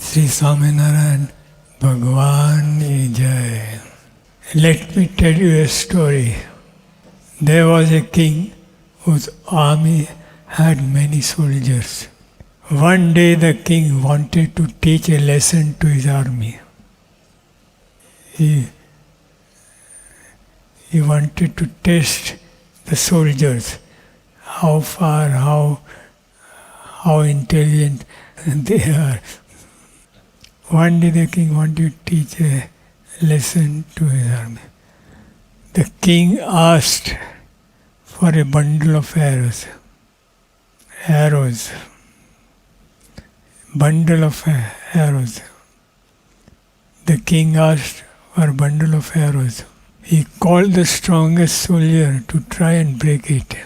Sri Swaminarayan Bhagavan ki Jai. Let me tell you a story. There was a king whose army had many soldiers. One day the king wanted to teach a lesson to his army. He wanted to test the soldiers, how far, how intelligent they are. One day the king wanted to teach a lesson to his army. The king asked for a bundle of arrows. Bundle of arrows. The king asked for a bundle of arrows. He called the strongest soldier to try and break it.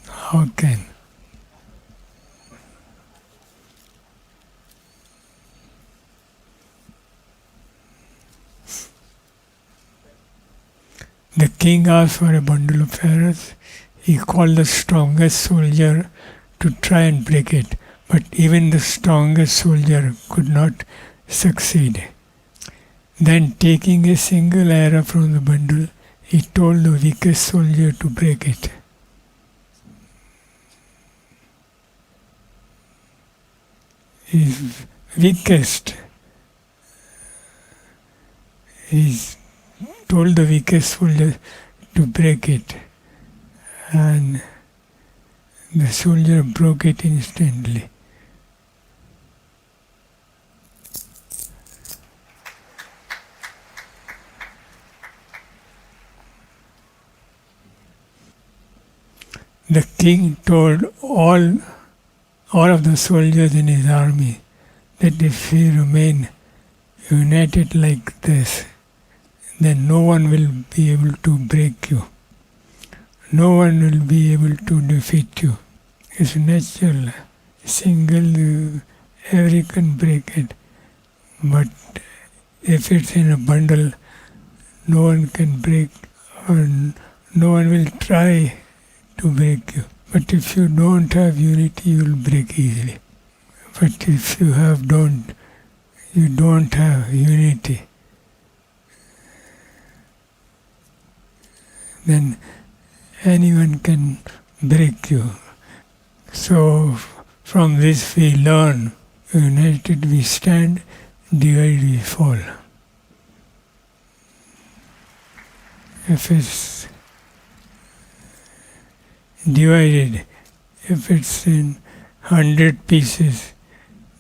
How can? The king asked for a bundle of arrows. He called the strongest soldier to try and break it. But even the strongest soldier could not succeed. Then, taking a single arrow from the bundle, he told the weakest soldier to break it. His weakest. He told the weakest soldier to break it. And the soldier broke it instantly. The king told all of the soldiers in his army that if we remain united like this, then no one will be able to break you. No one will be able to defeat you. It's natural. Every can break it. But if it's in a bundle, no one can break, or no one will try to break you. But if you don't have unity, you will break easily. But if you don't have unity, then anyone can break you. So from this we learn, united we stand, divided we fall. If it's divided, if it's in 100 pieces,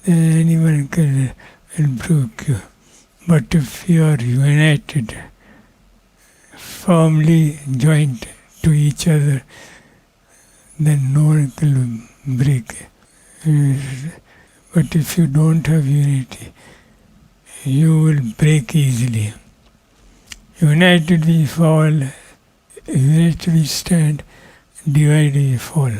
then anyone can break you. But if you are united, firmly joined to each other, then no one can break. But if you don't have unity, you will break easily. United we fall, united we stand, divided we fall.